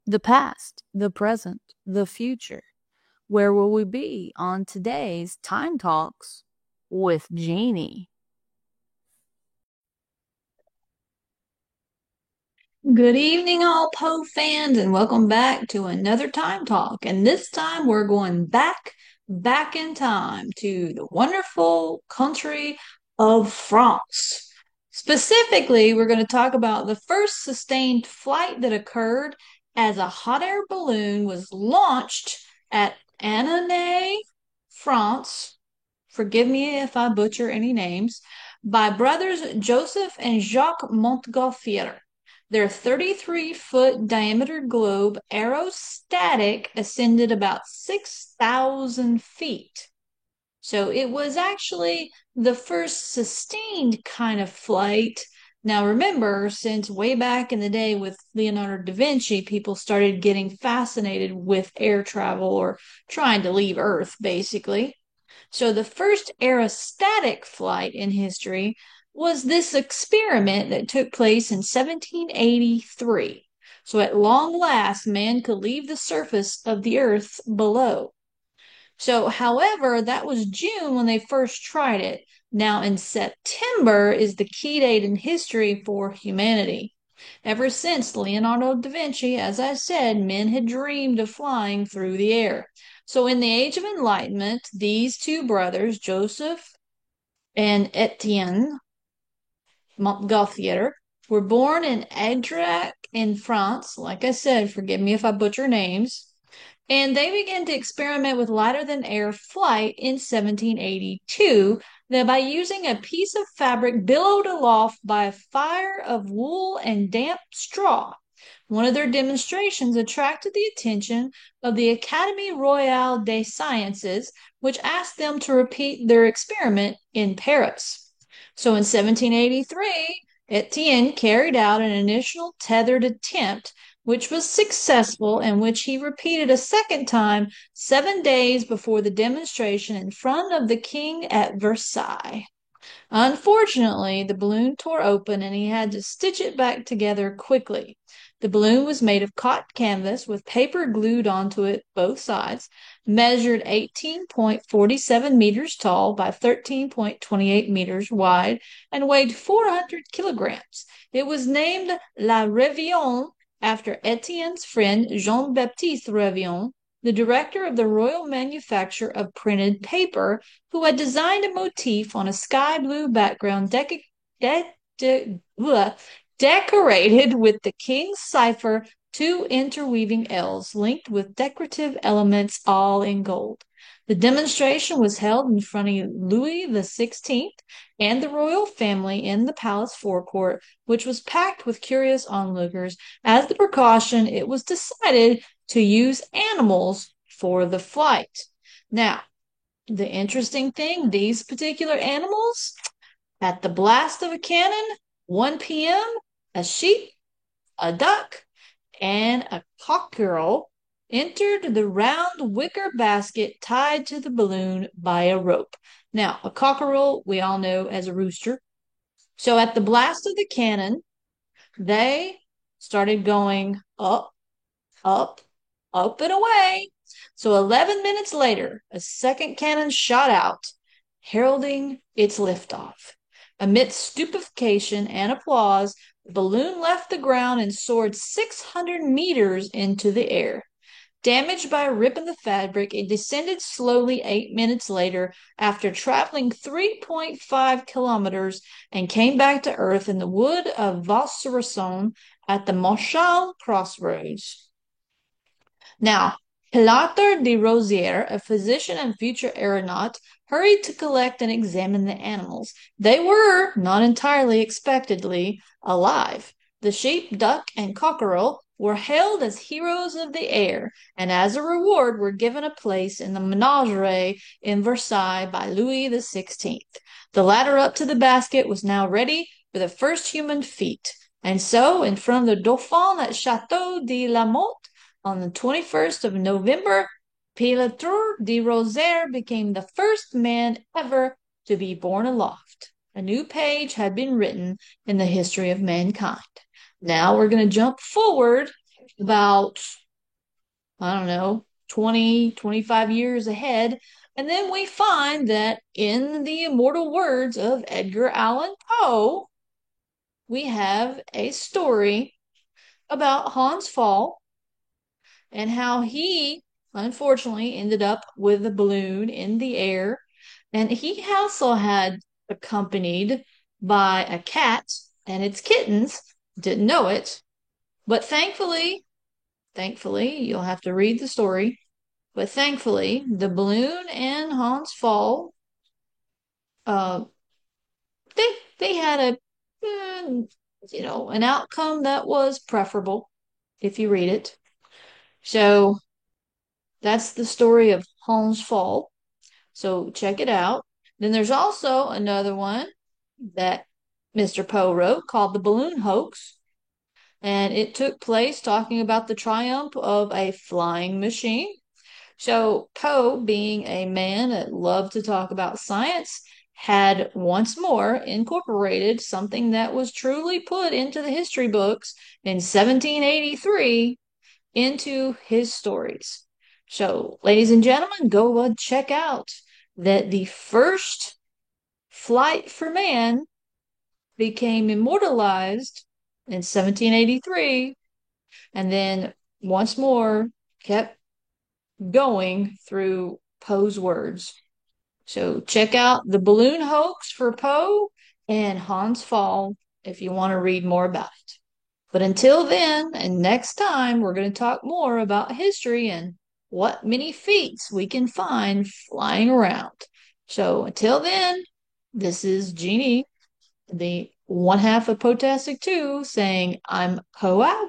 The past, the present, the future. Where will we be on today's Time Talks with Jeannie? Good evening, all Poe fans, and welcome back to another Time Talk. And this time we're going back in time to the wonderful country of France. Specifically, we're going to talk about the first sustained flight that occurred as a hot air balloon was launched at Annonay, France. Forgive me if I butcher any names, by brothers Joseph and Jacques Montgolfier. Their 33-foot diameter globe, aerostatic, ascended about 6,000 feet. So it was actually the first sustained kind of flight. Now, remember, since way back in the day with Leonardo da Vinci, people started getting fascinated with air travel or trying to leave Earth, basically. So the first aerostatic flight in history was this experiment that took place in 1783. So at long last, man could leave the surface of the earth below. So, however, that was June when they first tried it. Now, in September is the key date in history for humanity. Ever since Leonardo da Vinci, as I said, men had dreamed of flying through the air. So, in the Age of Enlightenment, these two brothers, Joseph and Etienne Montgolfier, were born in Aidrac in France. Like I said, forgive me if I butcher names. And they began to experiment with lighter than air flight in 1782, that by using a piece of fabric billowed aloft by a fire of wool and damp straw. One of their demonstrations attracted the attention of the Académie Royale des Sciences, which asked them to repeat their experiment in Paris. So in 1783, Etienne carried out an initial tethered attempt which was successful and which he repeated a second time 7 days before the demonstration in front of the king at Versailles. Unfortunately, the balloon tore open and he had to stitch it back together quickly. The balloon was made of cotton canvas with paper glued onto it both sides, measured 18.47 meters tall by 13.28 meters wide, and weighed 400 kilograms. It was named La Réveillon after Etienne's friend Jean-Baptiste Réveillon, the director of the Royal Manufacture of Printed Paper, who had designed a motif on a sky blue background decorated with the king's cipher, two interweaving L's linked with decorative elements all in gold. The demonstration was held in front of Louis XVI and the royal family in the palace forecourt, which was packed with curious onlookers. As the precaution, it was decided to use animals for the flight. Now, the interesting thing, these particular animals, at the blast of a cannon, 1 p.m., a sheep, a duck, and a cockerel entered the round wicker basket tied to the balloon by a rope. Now, a cockerel we all know as a rooster. So at the blast of the cannon, they started going up, up, up and away. So 11 minutes later, a second cannon shot out, heralding its liftoff. Amidst stupefaction and applause, the balloon left the ground and soared 600 meters into the air. Damaged by a rip in the fabric, it descended slowly 8 minutes later after traveling 3.5 kilometers and came back to Earth in the wood of Vaux-sur-Saône at the Montchal crossroads. Now, Pilater de Rosière, a physician and future aeronaut, hurried to collect and examine the animals. They were, not entirely expectedly, alive. The sheep, duck, and cockerel were hailed as heroes of the air, and as a reward were given a place in the menagerie in Versailles by Louis XVI. The ladder up to the basket was now ready for the first human feat, and so, in front of the Dauphin at Chateau de la Motte, on the 21st of November, Pilater de Rosière became the first man ever to be born aloft. A new page had been written in the history of mankind. Now we're going to jump forward about, I don't know, 20, 25 years ahead. And then we find that in the immortal words of Edgar Allan Poe, we have a story about Hans Pfaall and how he unfortunately ended up with a balloon in the air. And he also had accompanied by a cat and its kittens, didn't know it. But thankfully, you'll have to read the story. But thankfully, the balloon and Hans Pfaall, uh, they they had an outcome that was preferable if you read it. So that's the story of Hans Pfaall. So check it out. Then there's also another one that Mr. Poe wrote called The Balloon Hoax. And it took place talking about the triumph of a flying machine. So Poe, being a man that loved to talk about science, had once more incorporated something that was truly put into the history books in 1783 into his stories. So, ladies and gentlemen, go and check out that the first flight for man became immortalized in 1783 and then once more kept going through Poe's words. So check out The Balloon Hoax for Poe and Hans Pfaall if you want to read more about it. But until then, and next time, we're going to talk more about history and what many feats we can find flying around. So until then, this is Jeannie, the one half of Potastic 2, saying I'm Poe out.